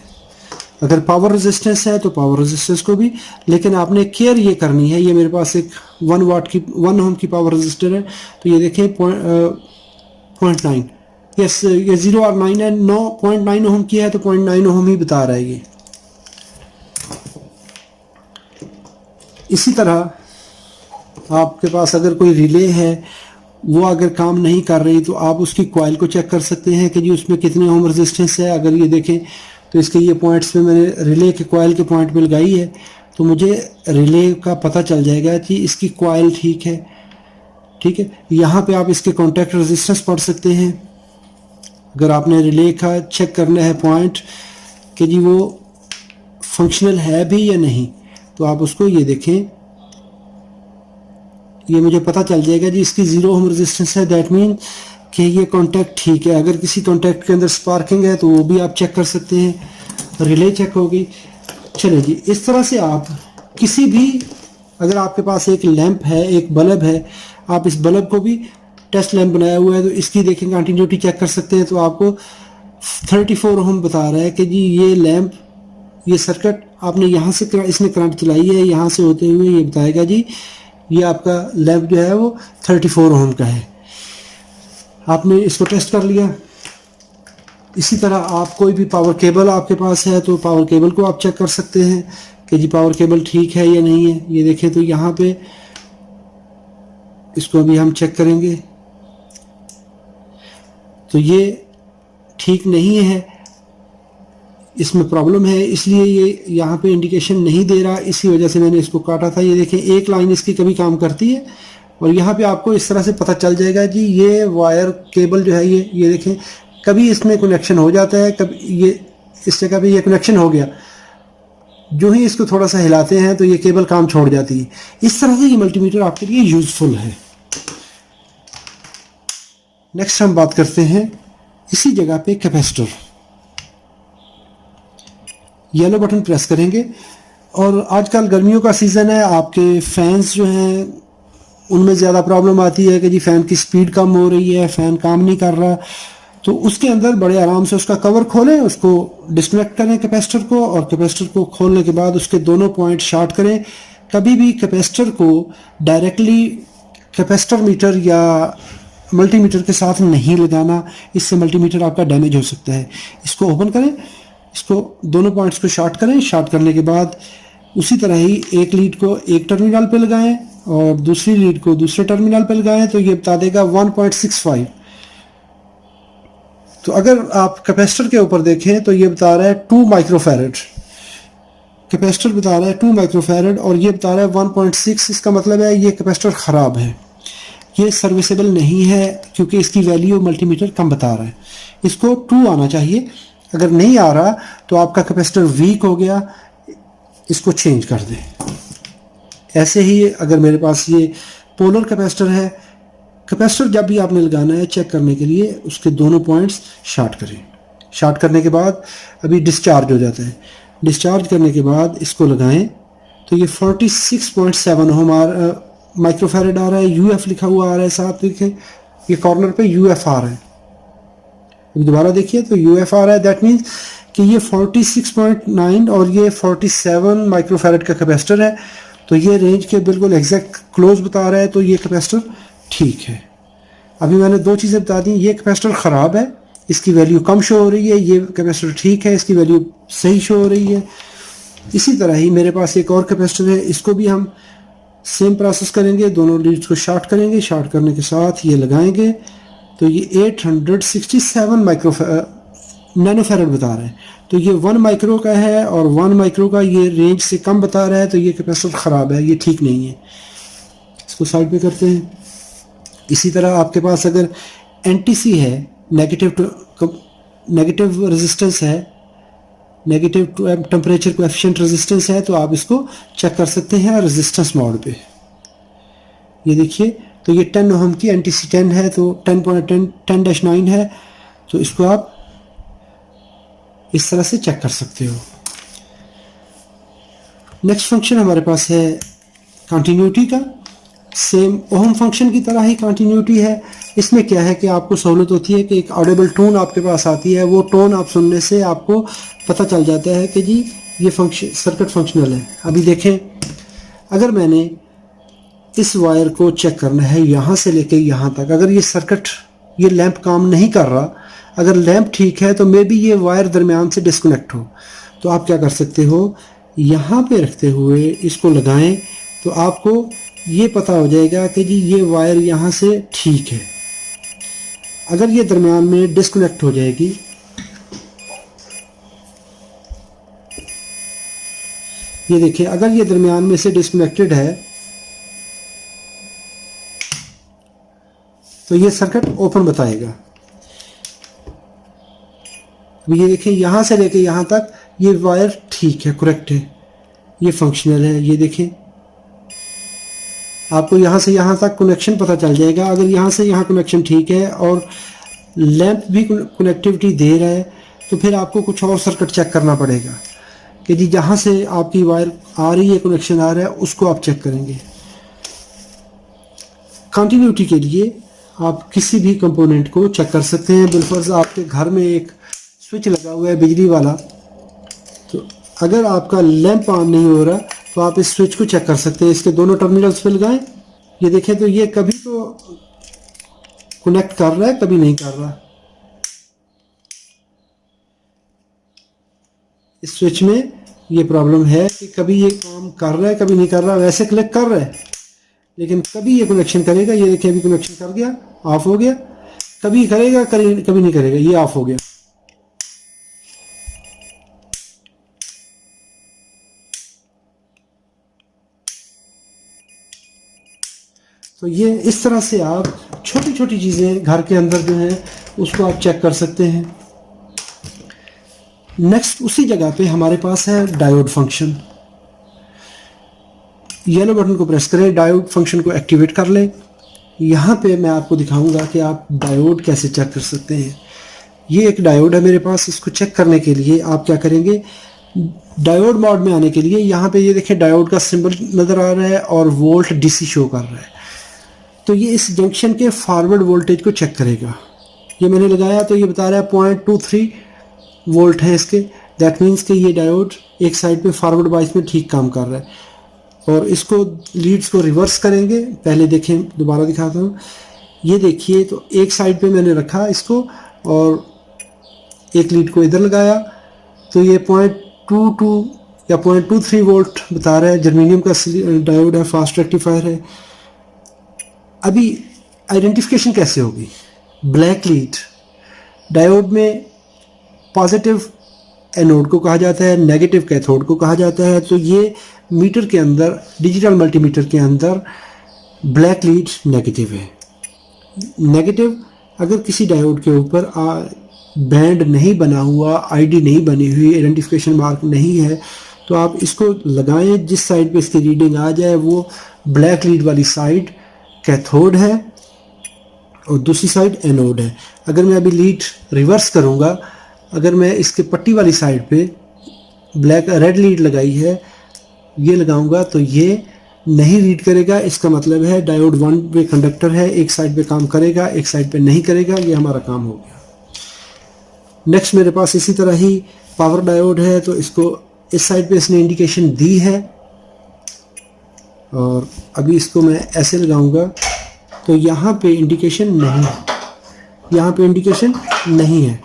[SPEAKER 1] अगर पावर रेजिस्टेंस है तो पावर रेजिस्टेंस को भी, लेकिन आपने केयर ये करनी है। ये मेरे पास एक 1 ओम की पावर रेजिस्टर है तो ये देखें 0.9, यस ये 0 और 9 है, 0.9 ओम की है तो 0.9 ओम ही बता रहा है ये। इसी तरह आपके पास अगर कोई रिले है वो अगर काम नहीं कर रही तो आप उसकी कॉइल को चेक कर सकते हैं कि जी उसमें कितने ओम रेजिस्टेंस है। अगर ये देखें तो इसके ये पॉइंट्स में मैंने रिले के कॉइल के पॉइंट पे लगाई है तो मुझे रिले का पता चल जाएगा कि इसकी कॉइल ठीक है। ठीक है, यहाँ पे आप इसके कॉन्टैक्ट रेजिस्टेंस पढ़ सकते हैं। अगर आपने रिले का चेक करना है पॉइंट कि जी वो फंक्शनल है भी या नहीं, तो आप उसको ये देखें, ये मुझे पता चल जाएगा जी इसकी 0 ओम रेजिस्टेंस है, दैट मीन कि ये कॉन्टैक्ट ठीक है। अगर किसी कॉन्टैक्ट के अंदर स्पार्किंग है तो वो भी आप चेक कर सकते हैं। रिले चेक होगी। चलिए जी, इस तरह से आप किसी भी, अगर आपके पास एक लैंप है, एक बल्ब है, आप इस बल्ब को भी टेस्ट लैंप बनाया हुआ है तो इसकी देखें कंटिन्यूटी चेक कर सकते हैं। तो आपको 34 ओम बता रहा है कि जी ये लैंप, ये सर्किट आपने यहाँ से इसने करंट चलाई है, यहाँ से होते हुए ये बताएगा जी ये आपका लैंप जो है वो 34 ओम का है। आपने इसको टेस्ट कर लिया। इसी तरह आप कोई भी पावर केबल आपके पास है तो पावर केबल को आप चेक कर सकते हैं कि जी पावर केबल ठीक है या नहीं है। ये देखें तो यहाँ पे इसको अभी हम चेक करेंगे तो ये ठीक नहीं है, इसमें प्रॉब्लम है, इसलिए ये यहाँ पे इंडिकेशन नहीं दे रहा, इसी वजह से मैंने इसको काटा था। ये देखें एक लाइन इसकी कभी काम करती है और यहाँ पे आपको इस तरह से पता चल जाएगा जी ये वायर केबल जो है ये देखें कभी इसमें कनेक्शन हो जाता है, कभी ये इस जगह पे ये कनेक्शन हो गया, जो ही इसको थोड़ा सा हिलाते हैं तो ये केबल काम छोड़ जाती है। इस तरह से ये मल्टीमीटर आपके लिए यूजफुल है। नेक्स्ट हम बात करते हैं इसी जगह पे कैपेसिटर। येलो बटन प्रेस करेंगे और आजकल गर्मियों का सीज़न है, आपके फैंस जो हैं उनमें ज़्यादा प्रॉब्लम आती है कि जी फ़ैन की स्पीड कम हो रही है, फ़ैन काम नहीं कर रहा, तो उसके अंदर बड़े आराम से उसका कवर खोलें, उसको डिस्कनेक्ट करें कैपेसिटर को, और कैपेसिटर को खोलने के बाद उसके दोनों पॉइंट शॉर्ट करें। कभी भी कैपेसिटर को डायरेक्टली कैपेसिटर मीटर या मल्टीमीटर के साथ नहीं लगाना, इससे मल्टीमीटर आपका डैमेज हो सकता है। इसको ओपन करें, इसको दोनों पॉइंट्स को शॉर्ट करें। शॉर्ट करने के बाद उसी तरह ही एक लीड को एक टर्मिनल पे लगाएं और दूसरी लीड को दूसरे टर्मिनल पे लगाएं तो ये बता देगा 1.65। तो अगर आप कैपेसिटर के ऊपर देखें तो ये बता रहा है 2 माइक्रोफैरड, कैपेसिटर बता रहा है 2 माइक्रोफैरड और ये बता रहा है 1.6। इसका मतलब है ये कैपेसिटर ख़राब है, ये सर्विसेबल नहीं है क्योंकि इसकी वैल्यू मल्टीमीटर कम बता रहा है। इसको 2 आना चाहिए, अगर नहीं आ रहा तो आपका कैपेसिटर वीक हो गया, इसको चेंज कर दें। ऐसे ही अगर मेरे पास ये पोलर कैपेसिटर है, कैपेसिटर जब भी आपने लगाना है चेक करने के लिए उसके दोनों पॉइंट्स शॉर्ट करें। शॉर्ट करने के बाद अभी डिस्चार्ज हो जाता है, डिस्चार्ज करने के बाद इसको लगाएं तो ये 46.7 ओम माइक्रोफैरड आ रहा है। यूएफ लिखा हुआ आ रहा है, साथ देखें ये कॉर्नर पे यूएफ आ रहा है। अभी दोबारा देखिए तो यूएफ आ रहा है, दैट मीन्स कि ये 46.9 और ये 47 माइक्रोफैरड का कैपेसिटर है, तो ये रेंज के बिल्कुल एग्जैक्ट क्लोज बता रहा है, तो ये कैपेसिटर ठीक है। अभी मैंने 2 चीज़ें बता दी, ये कैपेसिटर ख़राब है, इसकी वैल्यू कम शो हो रही है, ये कैपेसिटर ठीक है, इसकी वैल्यू सही शो हो रही है। इसी तरह ही मेरे पास एक और कैपेसिटर है, इसको भी हम सेम प्रोसेस करेंगे, दोनों लीड्स को शॉर्ट करेंगे। शॉर्ट करने के साथ ये लगाएंगे तो ये 867 नैनोफैरड बता रहा है, तो ये 1 माइक्रो का है और 1 माइक्रो का ये रेंज से कम बता रहा है, तो ये कैपेसिटर ख़राब है, ये ठीक नहीं है। इसको साइड पे करते हैं। इसी तरह आपके पास अगर एनटीसी है, नेगेटिव रेजिस्टेंस है, नेगेटिव टेम्परेचर कोएफिशिएंट रेजिस्टेंस है, तो आप इसको चेक कर सकते हैं रेजिस्टेंस मोड पे। ये देखिए तो ये 10 ओम की एनटीसी 10 है, तो 10.10-9 है, तो इसको आप इस तरह से चेक कर सकते हो। नेक्स्ट फंक्शन हमारे पास है कंटिन्यूटी का। सेम ओम फंक्शन की तरह ही कंटिन्यूटी है। इसमें क्या है कि आपको सहूलत होती है कि एक ऑडिबल टोन आपके पास आती है, वो टोन आप सुनने से आपको पता चल जाता है कि जी ये फंक्शन सर्किट फंक्शनल है। अभी देखें, अगर मैंने इस वायर को चेक करना है यहाँ से लेके यहाँ तक, अगर ये सर्किट, ये लैंप काम नहीं कर रहा, अगर लैंप ठीक है तो मे बी ये वायर दरमियान से डिस्कनेक्ट हो, तो आप क्या कर सकते हो, यहाँ पे रखते हुए इसको लगाएं तो आपको ये पता हो जाएगा कि जी ये वायर यहाँ से ठीक है। अगर ये दरमियान में डिस्कनेक्ट हो जाएगी, ये देखिए अगर ये दरमियान में से डिस्कनेक्टेड है तो ये सर्किट ओपन बताएगा। अब ये देखिए यहाँ से लेके यहाँ तक ये वायर ठीक है, करेक्ट है, ये फंक्शनल है। ये देखें आपको यहाँ से यहाँ तक कनेक्शन पता चल जाएगा। अगर यहाँ से यहाँ कनेक्शन ठीक है और लैंप भी कनेक्टिविटी दे रहा है, तो फिर आपको कुछ और सर्किट चेक करना पड़ेगा कि जी जहाँ से आपकी वायर आ रही है, कनेक्शन आ रहा है, उसको आप चेक करेंगे। कंटिन्यूटी के लिए आप किसी भी कंपोनेंट को चेक कर सकते हैं। बिलफर्ज आपके घर में एक स्विच लगा हुआ है बिजली वाला, तो अगर आपका लैंप ऑन नहीं हो रहा तो आप इस स्विच को चेक कर सकते हैं। इसके दोनों टर्मिनल्स पे लगाएं, ये देखें तो ये कभी तो कनेक्ट कर रहा है, कभी नहीं कर रहा। इस स्विच में ये प्रॉब्लम है कि कभी ये काम कर रहा है, कभी नहीं कर रहा। वैसे कनेक्ट कर रहा है लेकिन कभी ये कनेक्शन करेगा, ये देखिए अभी कनेक्शन कर गया, ऑफ हो गया, कभी करेगा कभी नहीं करेगा, ये ऑफ हो गया। तो ये इस तरह से आप छोटी छोटी चीज़ें घर के अंदर जो है उसको आप चेक कर सकते हैं। नेक्स्ट उसी जगह पे हमारे पास है डायोड फंक्शन। येलो बटन को प्रेस करें, डायोड फंक्शन को एक्टिवेट कर लें। यहाँ पे मैं आपको दिखाऊंगा कि आप डायोड कैसे चेक कर सकते हैं। ये एक डायोड है मेरे पास, इसको चेक करने के लिए आप क्या करेंगे, डायोड मोड में आने के लिए यहाँ पे ये देखिए डायोड का सिंबल नज़र आ रहा है और वोल्ट डीसी शो कर रहा है। तो ये इस जंक्शन के फॉरवर्ड वोल्टेज को चेक करेगा। ये मैंने लगाया तो ये बता रहा है 0.23 वोल्ट है इसके। दैट मीन्स कि ये डायोड एक साइड पे फॉरवर्ड बाइस में ठीक काम कर रहा है। और इसको लीड्स को रिवर्स करेंगे, पहले देखें, दोबारा दिखाता हूँ। ये देखिए तो एक साइड पे मैंने रखा इसको और एक लीड को इधर लगाया तो ये 0.22 या 0.23 वोल्ट बता रहा है। जर्मेनियम का डायोड है, फास्ट रेक्टिफायर है। अभी आइडेंटिफिकेशन कैसे होगी? ब्लैक लीड डायोड में पॉजिटिव एनोड को कहा जाता है, नेगेटिव कैथोड को कहा जाता है। तो ये मीटर के अंदर, डिजिटल मल्टीमीटर के अंदर ब्लैक लीड नेगेटिव है। नेगेटिव अगर किसी डायोड के ऊपर बैंड नहीं बना हुआ, आईडी नहीं बनी हुई, आइडेंटिफिकेशन मार्क नहीं है, तो आप इसको लगाएं। जिस साइड पे इसकी रीडिंग आ जाए वो ब्लैक लीड वाली साइड कैथोड है और दूसरी साइड एनोड है। अगर मैं अभी लीड रिवर्स करूंगा, अगर मैं इसके पट्टी वाली साइड पे रेड लीड लगाई है, ये लगाऊंगा तो ये नहीं रीड करेगा। इसका मतलब है डायोड वन वे कंडक्टर है, एक साइड पे काम करेगा, एक साइड पे नहीं करेगा। ये हमारा काम हो गया। नेक्स्ट मेरे पास इसी तरह ही पावर डायोड है, तो इसको इस साइड पे इसने इंडिकेशन दी है और अभी इसको मैं ऐसे लगाऊंगा तो यहाँ पे इंडिकेशन नहीं है, यहाँ पे इंडिकेशन नहीं है।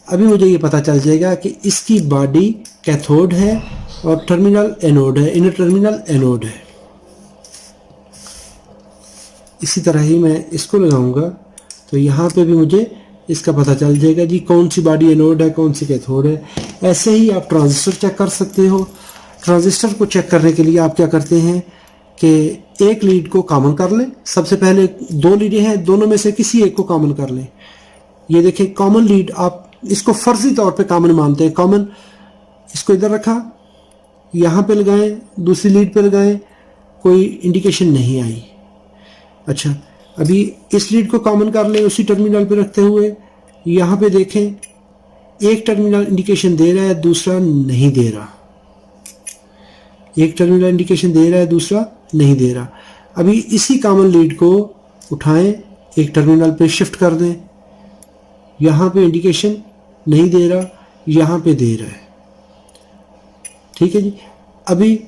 [SPEAKER 1] अभी मुझे ये पता चल जाएगा कि इसकी बॉडी कैथोड है और टर्मिनल एनोड है, इनर टर्मिनल एनोड है। इसी तरह ही मैं इसको लगाऊंगा तो यहाँ पे भी मुझे इसका पता चल जाएगा जी कौन सी बॉडी एनोड है, कौन सी कैथोड है। ऐसे ही आप ट्रांजिस्टर चेक कर सकते हो। ट्रांजिस्टर को चेक करने के लिए आप क्या करते हैं कि एक लीड को कॉमन कर लें। सबसे पहले दो लीडें हैं, दोनों में से किसी एक को कॉमन कर लें। ये देखें कॉमन लीड, आप इसको फर्जी तौर पे कॉमन मानते हैं। कॉमन, इसको इधर रखा, यहाँ पे लगाएं, दूसरी लीड पे लगाएं, कोई इंडिकेशन नहीं आई। अच्छा, अभी इस लीड को कॉमन कर लें उसी टर्मिनल पे रखते हुए। यहाँ पे देखें एक टर्मिनल इंडिकेशन दे रहा है, दूसरा नहीं दे रहा। एक टर्मिनल इंडिकेशन दे रहा है, दूसरा नहीं दे रहा। अभी इसी कॉमन लीड को उठाएं, एक टर्मिनल पे शिफ्ट कर दें। यहाँ पे इंडिकेशन नहीं दे रहा, यहाँ पे दे रहा है। ठीक है जी। अभी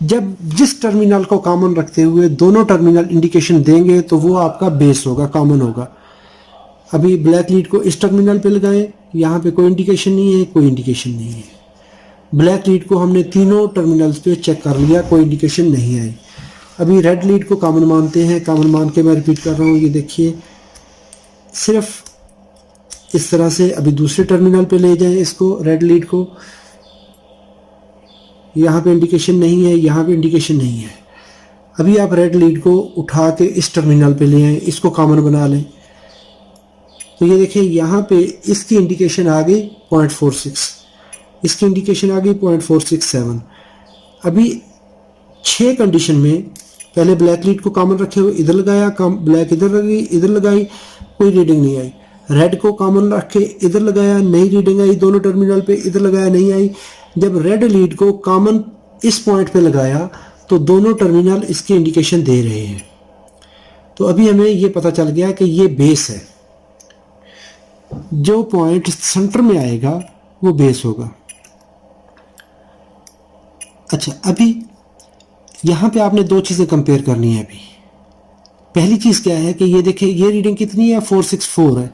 [SPEAKER 1] जब जिस टर्मिनल को कॉमन रखते हुए दोनों टर्मिनल इंडिकेशन देंगे तो वो आपका बेस होगा, कॉमन होगा। अभी ब्लैक लीड को इस टर्मिनल पे लगाएं, यहाँ पे कोई इंडिकेशन नहीं है, कोई इंडिकेशन नहीं है। ब्लैक लीड को हमने तीनों टर्मिनल्स पे चेक कर लिया, कोई इंडिकेशन नहीं आई। अभी रेड लीड को कॉमन मानते हैं। कॉमन मान के मैं रिपीट कर रहा हूँ, ये देखिए सिर्फ इस तरह से अभी दूसरे टर्मिनल पे ले जाएं इसको, रेड लीड को। यहाँ पे इंडिकेशन नहीं है, यहाँ पे इंडिकेशन नहीं है। अभी आप रेड लीड को उठा के इस टर्मिनल पे ले आए, इसको कॉमन बना लें तो ये देखिए यहाँ पे इसकी इंडिकेशन आ गई 0.46, इसकी इंडिकेशन आ गई 0.467। अभी 6 कंडीशन में पहले ब्लैक लीड को कॉमन रखे हुए इधर लगाया, ब्लैक इधर लगी, इधर लगाई, कोई रीडिंग नहीं आई। रेड को कॉमन रख के इधर लगाया, नई रीडिंग आई, दोनों टर्मिनल पे इधर लगाया, नहीं आई। जब रेड लीड को कॉमन इस पॉइंट पे लगाया तो दोनों टर्मिनल इसकी इंडिकेशन दे रहे हैं। तो अभी हमें ये पता चल गया कि ये बेस है, जो पॉइंट सेंटर में आएगा वो बेस होगा। अच्छा, अभी यहाँ पे आपने दो चीज़ें कंपेयर करनी है। अभी पहली चीज़ क्या है कि ये देखिए, ये रीडिंग कितनी है 464 है,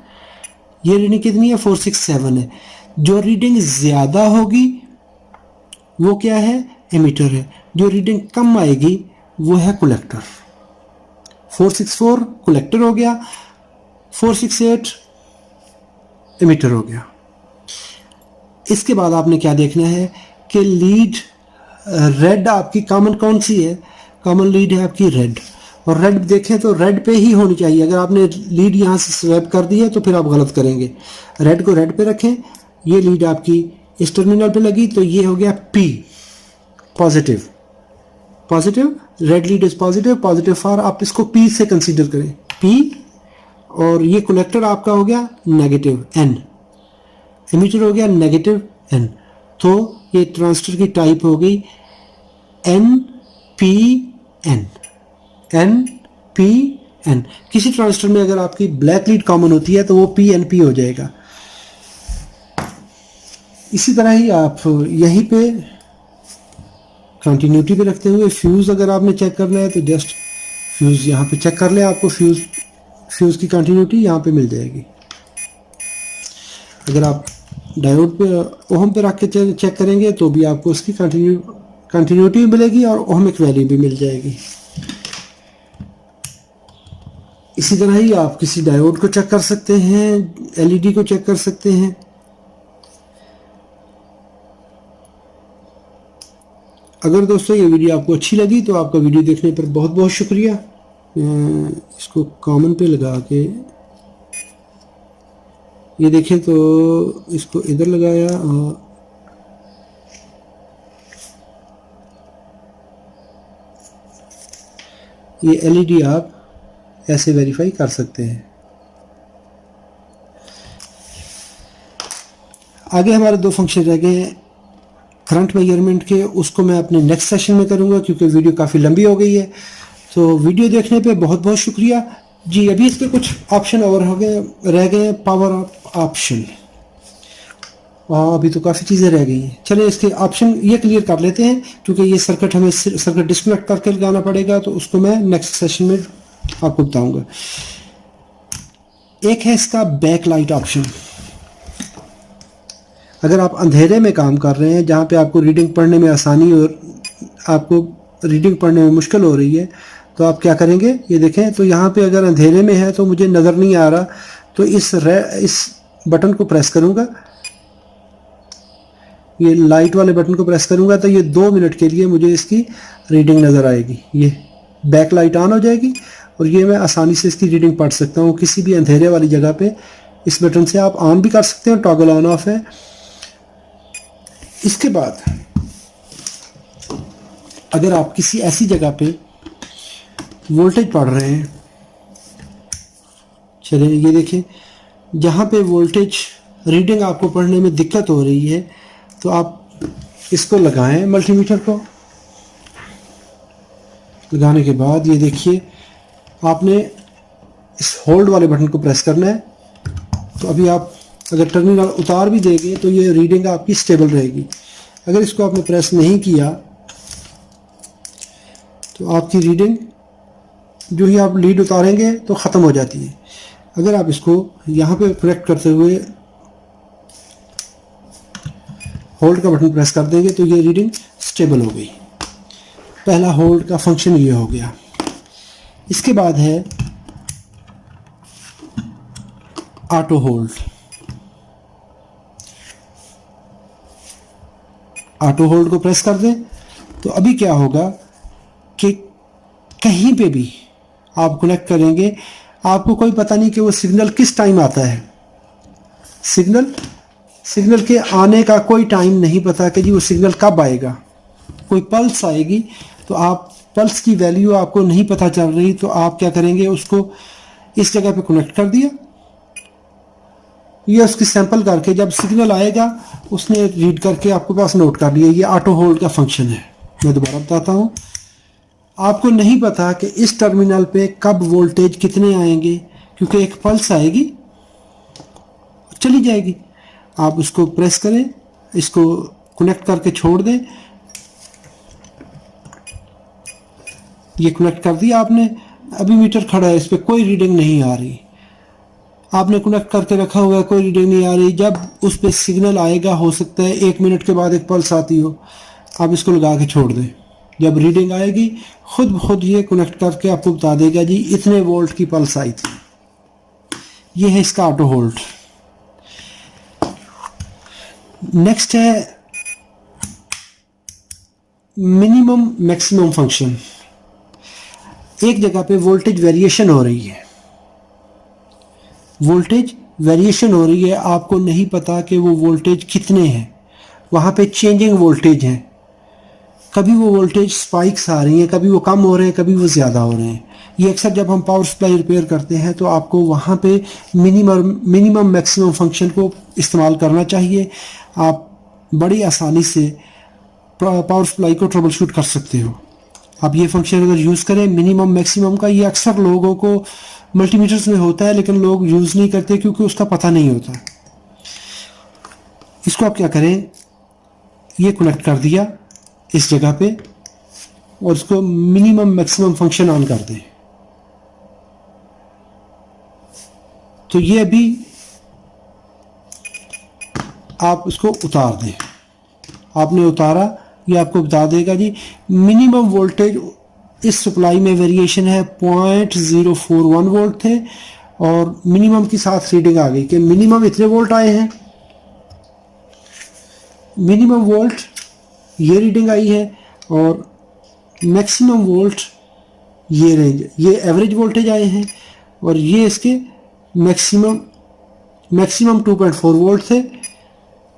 [SPEAKER 1] ये रीडिंग कितनी है 467 है। जो रीडिंग ज़्यादा होगी वो क्या है, एमीटर है। जो रीडिंग कम आएगी वो है कलेक्टर। 464 कलेक्टर हो गया, 468 एमीटर हो गया। इसके बाद आपने क्या देखना है कि लीड रेड आपकी कॉमन कौन सी है, कॉमन लीड है आपकी रेड। और रेड देखें तो रेड पे ही होनी चाहिए। अगर आपने लीड यहाँ से स्वैप कर दी है तो फिर आप गलत करेंगे। रेड को रेड पे रखें, ये लीड आपकी इस टर्मिनल पे लगी तो ये हो गया P, positive. Positive, red lead is positive, positive for, आप इसको पी से कंसीडर करें, पी। और ये कलेक्टर आपका हो गया नेगेटिव एन, एमीटर हो गया नेगेटिव एन। तो ये ट्रांजिस्टर की टाइप हो गई N P N, N P N. किसी ट्रांजिस्टर में अगर आपकी ब्लैक लीड कॉमन होती है तो वो पी एन पी हो जाएगा। इसी तरह ही आप यहीं पे कंटिन्यूटी पे रखते हुए फ्यूज़ अगर आपने चेक करना है तो जस्ट फ्यूज़ यहाँ पे चेक कर लें, आपको फ्यूज़ की कंटिन्यूटी यहाँ पे मिल जाएगी। अगर आप डायोड पे ओहम पे रख के चेक करेंगे तो भी आपको उसकी कंटिन्यूटी मिलेगी और ओहमिक वैल्यू भी मिल जाएगी। इसी तरह ही आप किसी डायोड को चेक कर सकते हैं, एलईडी को चेक कर सकते हैं। अगर दोस्तों ये वीडियो आपको अच्छी लगी तो आपका वीडियो देखने पर बहुत बहुत शुक्रिया। इसको कॉमन पे लगा के ये देखें तो इसको इधर लगाया और ये एलईडी आप ऐसे वेरीफाई कर सकते हैं। आगे हमारे दो फंक्शन रह गए हैं करंट मेजरमेंट के, उसको मैं अपने नेक्स्ट सेशन में करूंगा क्योंकि वीडियो काफ़ी लंबी हो गई है। तो वीडियो देखने पे बहुत बहुत शुक्रिया जी। अभी इसके कुछ ऑप्शन और हो गए रह गए, पावर ऑप्शन, और अभी तो काफ़ी चीज़ें रह गई हैं। चलिए इसके ऑप्शन ये क्लियर कर लेते हैं क्योंकि ये सर्किट हमें सर्किट डिस्कनेक्ट करके लगाना पड़ेगा, तो उसको मैं नेक्स्ट सेशन में आपको बताऊंगा। एक है इसका बैक लाइट ऑप्शन। अगर आप अंधेरे में काम कर रहे हैं जहाँ पे आपको रीडिंग पढ़ने में आसानी और आपको रीडिंग पढ़ने में मुश्किल हो रही है तो आप क्या करेंगे, ये देखें तो यहाँ पे अगर अंधेरे में है तो मुझे नज़र नहीं आ रहा तो इस बटन को प्रेस करूँगा, ये लाइट वाले बटन को प्रेस करूँगा तो ये 2 मिनट के लिए मुझे इसकी रीडिंग नज़र आएगी। ये बैक लाइट ऑन हो जाएगी और ये मैं आसानी से इसकी रीडिंग पढ़ सकता हूँ किसी भी अंधेरे वाली जगह पे। इस बटन से आप ऑन भी कर सकते हो, टॉगल ऑन ऑफ है। इसके बाद अगर आप किसी ऐसी जगह पे वोल्टेज पढ़ रहे हैं, चलिए ये देखें जहाँ पे वोल्टेज रीडिंग आपको पढ़ने में दिक्कत हो रही है तो आप इसको लगाएं, मल्टीमीटर को लगाने के बाद ये देखिए आपने इस होल्ड वाले बटन को प्रेस करना है। तो अभी आप अगर टर्मिनल उतार भी देंगे तो ये रीडिंग आपकी स्टेबल रहेगी। अगर इसको आपने प्रेस नहीं किया तो आपकी रीडिंग जो ही आप लीड उतारेंगे तो ख़त्म हो जाती है। अगर आप इसको यहाँ पे कनेक्ट करते हुए होल्ड का बटन प्रेस कर देंगे तो ये रीडिंग स्टेबल हो गई। पहला होल्ड का फंक्शन ये हो गया। इसके बाद है ऑटो होल्ड। ऑटो होल्ड को प्रेस कर दें तो अभी क्या होगा कि कहीं पे भी आप कनेक्ट करेंगे आपको कोई पता नहीं कि वो सिग्नल किस टाइम आता है। सिग्नल के आने का कोई टाइम नहीं पता कि जी वो सिग्नल कब आएगा। कोई पल्स आएगी तो आप पल्स की वैल्यू आपको नहीं पता चल रही तो आप क्या करेंगे, उसको इस जगह पे कनेक्ट कर दिया, ये उसकी सैंपल करके जब सिग्नल आएगा उसने रीड करके आपके पास नोट कर लिया। ये ऑटो होल्ड का फंक्शन है। मैं दोबारा बताता हूँ। आपको नहीं पता कि इस टर्मिनल पे कब वोल्टेज कितने आएंगे, क्योंकि एक पल्स आएगी चली जाएगी। आप उसको प्रेस करें, इसको कनेक्ट करके छोड़ दें। ये कनेक्ट कर दिया आपने, अभी मीटर खड़ा है, इस पर कोई रीडिंग नहीं आ रही। आपने कनेक्ट करके रखा हुआ है, कोई रीडिंग नहीं आ रही। जब उस पर सिग्नल आएगा, हो सकता है 1 मिनट के बाद एक पल्स आती हो, आप इसको लगा के छोड़ दें। जब रीडिंग आएगी खुद ब खुद ये कनेक्ट करके आपको बता देगा जी इतने वोल्ट की पल्स आई थी। ये है इसका ऑटो होल्ड। नेक्स्ट है मिनिमम मैक्सिमम फंक्शन। एक जगह पे वोल्टेज वेरिएशन हो रही है, वोल्टेज वेरिएशन हो रही है, आपको नहीं पता कि वो वोल्टेज कितने हैं, वहाँ पे चेंजिंग वोल्टेज है। कभी वो वोल्टेज स्पाइक्स आ रही हैं, कभी वो कम हो रहे हैं, कभी वो ज़्यादा हो रहे हैं। ये अक्सर जब हम पावर सप्लाई रिपेयर करते हैं तो आपको वहाँ पे मिनिमम मैक्सिमम फंक्शन को इस्तेमाल करना चाहिए। आप बड़ी आसानी से पावर सप्लाई को ट्रबल शूट कर सकते हो। आप ये फंक्शन अगर यूज़ करें मिनिमम मैक्सिमम का, ये अक्सर लोगों को मल्टीमीटर्स में होता है लेकिन लोग यूज़ नहीं करते क्योंकि उसका पता नहीं होता। इसको आप क्या करें, ये कनेक्ट कर दिया इस जगह पे और उसको मिनिमम मैक्सिमम फंक्शन ऑन कर दें। तो ये अभी आप उसको उतार दें। आपने उतारा, ये आपको बता देगा जी मिनिमम वोल्टेज इस सप्लाई में वेरिएशन है 0.041 वोल्ट थे और मिनिमम की साथ रीडिंग आ गई कि मिनिमम इतने वोल्ट आए हैं। मिनिमम वोल्ट ये रीडिंग आई है और मैक्सिमम वोल्ट ये रेंज, ये एवरेज वोल्टेज आए हैं और ये इसके मैक्सिमम 2.4 वोल्ट थे,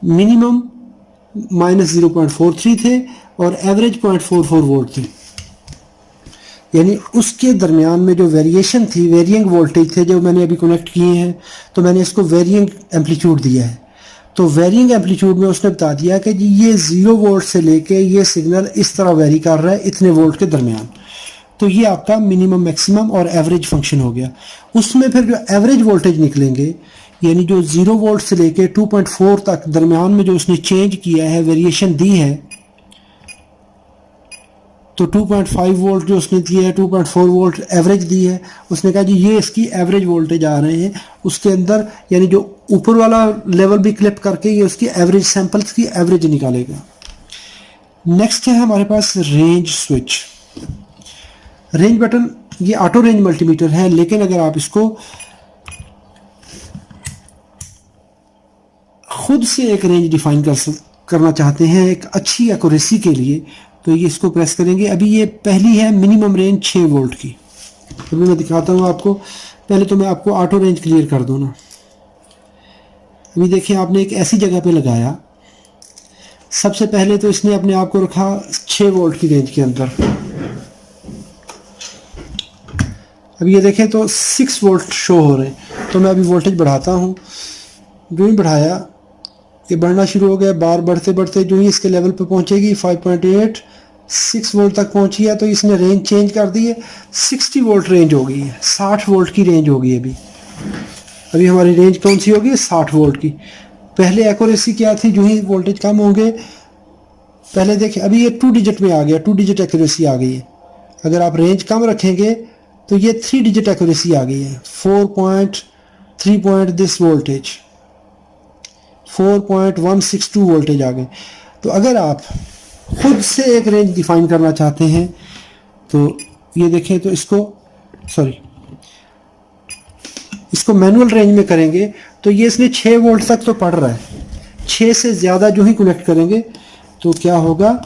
[SPEAKER 1] मिनिमम -0.43 थे और एवरेज 0.44 वोल्ट थे। यानी उसके दरमियान में जो वेरिएशन थी, वेरिएंग वोल्टेज थे जो मैंने अभी कनेक्ट किए हैं, तो मैंने इसको वेरिएंग एम्पलीट्यूड दिया है। तो वेरिएंग एम्पलीट्यूड में उसने बता दिया कि जी ये 0 वोल्ट से लेके ये सिग्नल इस तरह वेरी कर रहा है इतने वोल्ट के दरमियान। तो ये आपका मिनिमम मैक्सिमम और एवरेज फंक्शन हो गया। उसमें फिर जो एवरेज वोल्टेज निकलेंगे, यानी जो 0 वोल्ट से लेके 2.4 तक दरमियान में जो उसने चेंज किया है, वेरिएशन दी है, तो 2.5 वोल्ट जो उसने दिया है, 2.4 वोल्ट एवरेज दी है। उसने कहा जी ये इसकी एवरेज वोल्टेज आ रहे हैं उसके अंदर, यानी जो ऊपर वाला लेवल भी क्लिप करके ये उसकी एवरेज सैंपल्स की एवरेज निकालेगा। नेक्स्ट है हमारे पास रेंज स्विच। रेंज बटन, ये ऑटो रेंज मल्टीमीटर है, लेकिन अगर आप इसको खुद से एक रेंज डिफाइन करना चाहते हैं एक अच्छी एक्यूरेसी के लिए, तो ये इसको प्रेस करेंगे। अभी ये पहली है मिनिमम रेंज 6 वोल्ट की। अभी मैं दिखाता हूँ आपको, पहले तो मैं आपको ऑटो रेंज क्लियर कर दूँ ना। अभी देखिए आपने एक ऐसी जगह पे लगाया, सबसे पहले तो इसने अपने आप को रखा 6 वोल्ट की रेंज के अंदर। अब ये देखें तो 6 वोल्ट शो हो रहे हैं। तो मैं अभी वोल्टेज बढ़ाता हूँ, जो ही बढ़ाया ये बढ़ना शुरू हो गया। बार बढ़ते बढ़ते जो ही इसके लेवल पे पहुँचेगी 5.8 6 वोल्ट तक पहुँची है, तो इसने रेंज चेंज कर दी है, 60 वोल्ट रेंज हो गई है, 60 वोल्ट की रेंज हो गई। अभी हमारी रेंज कौन सी होगी, 60 वोल्ट की। पहले एक्यूरेसी क्या थी, जो ही वोल्टेज कम होंगे, पहले देखिए अभी ये 2 डिजिट में आ गया, 2 डिजिट एक्यूरेसी आ गई है। अगर आप रेंज कम रखेंगे तो ये 3 डिजिट एक्यूरेसी आ गई है, 4.3 दिस वोल्टेज, 4.162 वोल्टेज आ गए। तो अगर आप खुद से एक रेंज डिफाइन करना चाहते हैं तो ये देखें, तो इसको मैनुअल रेंज में करेंगे तो ये इसने 6 वोल्ट तक तो पढ़ रहा है। 6 से ज़्यादा जो ही कनेक्ट करेंगे तो क्या होगा,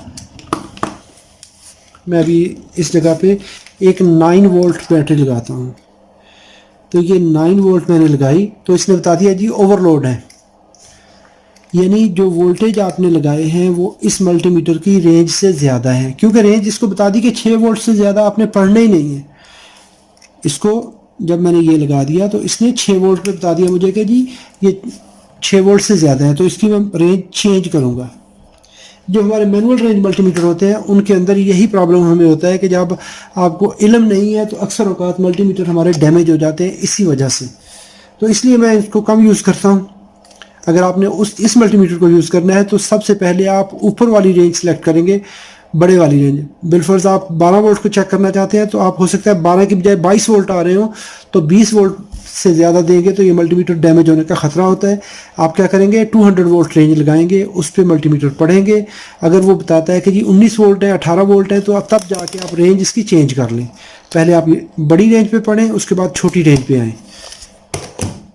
[SPEAKER 1] मैं अभी इस जगह पे एक 9 वोल्ट बैटरी लगाता हूँ। तो ये 9 वोल्ट मैंने लगाई तो इसने बता दिया जी ओवरलोड है, यानी जो वोल्टेज आपने लगाए हैं वो इस मल्टीमीटर की रेंज से ज़्यादा है, क्योंकि रेंज इसको बता दी कि 6 वोल्ट से ज़्यादा आपने पढ़ना ही नहीं है। इसको जब मैंने ये लगा दिया तो इसने 6 वोल्ट पे बता दिया मुझे कि जी ये 6 वोल्ट से ज़्यादा है, तो इसकी मैं रेंज चेंज करूँगा। जो हमारे मैनुअल रेंज मल्टीमीटर होते हैं उनके अंदर यही प्रॉब्लम हमें होता है कि जब आपको इल्म नहीं है तो अक्सर औकात मल्टीमीटर हमारे डैमेज हो जाते हैं इसी वजह से। तो इसलिए मैं इसको कम यूज़ करता हूँ। अगर आपने इस मल्टीमीटर को यूज़ करना है तो सबसे पहले आप ऊपर वाली रेंज सेलेक्ट करेंगे, बड़े वाली रेंज। बिलफर्ज आप 12 वोल्ट को चेक करना चाहते हैं तो आप हो सकता है 12 की बजाय 22 वोल्ट आ रहे हो, तो 20 वोल्ट से ज़्यादा देंगे तो ये मल्टीमीटर डैमेज होने का ख़तरा होता है। आप क्या करेंगे, 200 वोल्ट रेंज लगाएंगे, उस पर मल्टीमीटर पढ़ेंगे। अगर वो बताता है कि जी 19 वोल्ट है, 18 वोल्ट है, तो अब तब जाके आप रेंज इसकी चेंज कर लें। पहले आप ये बड़ी रेंज पे पढ़ें, उसके बाद छोटी रेंज पे आएँ।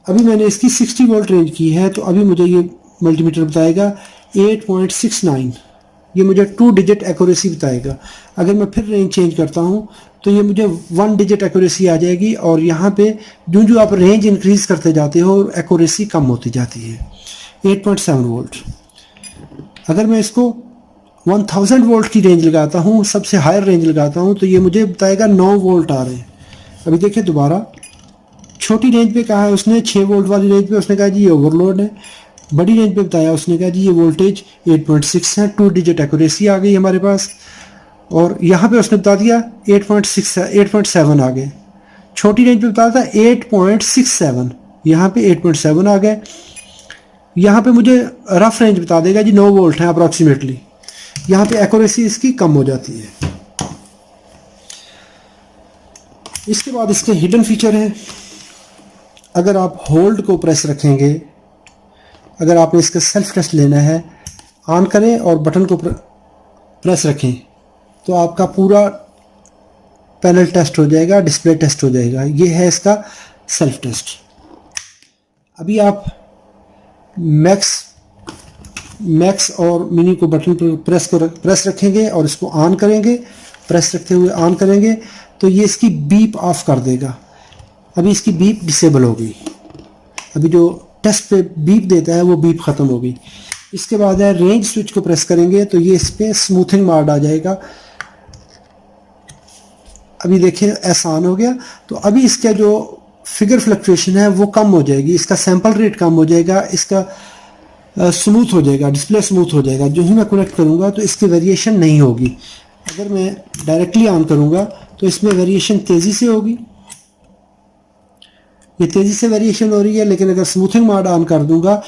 [SPEAKER 1] अभी मैंने इसकी 60 वोल्ट रेंज की है, तो अभी मुझे ये मल्टीमीटर बताएगा 8.69, ये मुझे 2 डिजिट एक्यूरेसी बताएगा। अगर मैं फिर रेंज चेंज करता हूँ तो ये मुझे 1 डिजिट एक्यूरेसी आ जाएगी, और यहाँ पे जो आप रेंज इंक्रीज़ करते जाते हो एक्यूरेसी कम होती जाती है। 8.7 वोल्ट। अगर मैं इसको 1000 वोल्ट की रेंज लगाता हूँ, सबसे हायर रेंज लगाता हूँ, तो ये मुझे बताएगा 9 वोल्ट आ रहे हैं। अभी देखिए दोबारा छोटी रेंज पे कहा है उसने, 6 वोल्ट वाली रेंज पे उसने कहा जी ये ओवरलोड है। बड़ी रेंज पे बताया उसने कहा जी ये वोल्टेज 8.6 है, 2 डिजिट एक्यूरेसी आ गई हमारे पास। और यहाँ पे उसने बता दिया 8.6 है, 8.7 आ गए। छोटी रेंज पे बताया था 8.67, यहाँ पे 8.7 आ गए। यहाँ पे मुझे रफ रेंज बता देगा जी 9 वोल्ट है अप्रॉक्सीमेटली। यहाँ पे एक्यूरेसी इसकी कम हो जाती है। इसके बाद इसके हिडन फीचर हैं। अगर आप होल्ड को प्रेस रखेंगे, अगर आपने इसका सेल्फ टेस्ट लेना है, ऑन करें और बटन को प्रेस रखें तो आपका पूरा पैनल टेस्ट हो जाएगा, डिस्प्ले टेस्ट हो जाएगा। ये है इसका सेल्फ टेस्ट। अभी आप मैक्स और मिनी को बटन पर प्रेस रखेंगे और इसको ऑन करेंगे, प्रेस रखते हुए ऑन करेंगे तो ये इसकी बीप ऑफ कर देगा। अभी इसकी बीप डिसेबल हो गई। अभी जो टेस्ट पे बीप देता है वो बीप ख़त्म हो गई। इसके बाद है रेंज स्विच को प्रेस करेंगे तो ये इस पर स्मूथिंग मोड आ जाएगा। अभी देखिए आसान हो गया। तो अभी इसका जो फिगर फ्लक्चुएशन है वो कम हो जाएगी, इसका सैंपल रेट कम हो जाएगा, इसका स्मूथ हो जाएगा, डिस्प्ले स्मूथ हो जाएगा। जो ही मैं कनेक्ट करूँगा तो इसकी वेरिएशन नहीं होगी। अगर मैं डायरेक्टली ऑन करूँगा तो इसमें वेरिएशन तेज़ी से होगी, ये तेज़ी से वेरिएशन हो रही है। लेकिन अगर स्मूथिंग मोड ऑन कर दूंगा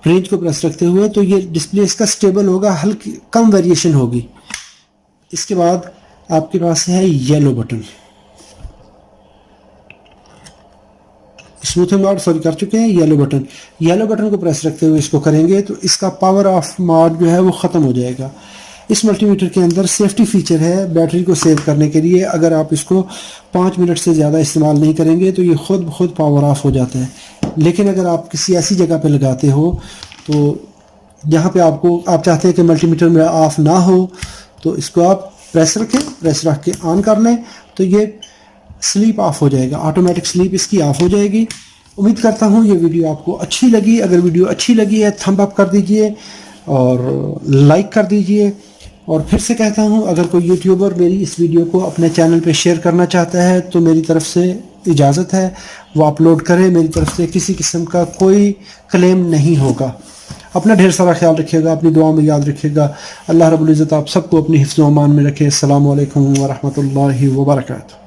[SPEAKER 1] रेंज को प्रेस रखते हुए तो ये डिस्प्ले इसका स्टेबल होगा, हल्की कम वेरिएशन होगी। इसके बाद आपके पास है yellow button. Smoothing mode sorry कर चुके हैं, येलो बटन। येलो बटन को प्रेस रखते हुए इसको करेंगे तो इसका पावर ऑफ मोड जो है वो ख़त्म हो जाएगा। इस मल्टीमीटर के अंदर सेफ्टी फीचर है बैटरी को सेव करने के लिए। अगर आप इसको 5 मिनट से ज़्यादा इस्तेमाल नहीं करेंगे तो ये खुद ब खुद पावर ऑफ हो जाता है। लेकिन अगर आप किसी ऐसी जगह पे लगाते हो तो जहाँ पे आप चाहते हैं कि मल्टीमीटर में ऑफ ना हो, तो इसको आप प्रेस रखें, प्रेस रख के ऑन कर लें तो ये स्लीप ऑफ हो जाएगा, ऑटोमेटिक स्लीप इसकी ऑफ हो जाएगी। उम्मीद करता हूँ ये वीडियो आपको अच्छी लगी। अगर वीडियो अच्छी लगी है थंब अप कर दीजिए और लाइक कर दीजिए। और फिर से कहता हूँ अगर कोई यूट्यूबर मेरी इस वीडियो को अपने चैनल पे शेयर करना चाहता है तो मेरी तरफ से इजाज़त है, वो अपलोड करें। मेरी तरफ से किसी किस्म का कोई क्लेम नहीं होगा। अपना ढेर सारा ख्याल रखिएगा, अपनी दुआ में याद रखिएगा। अल्लाह रब्बुल इज़्ज़त आप सबको अपनी हिफ्ज़ व अमान में रखे। अस्सलामु अलैकुम व रहमतुल्लाहि व बरकातुहू।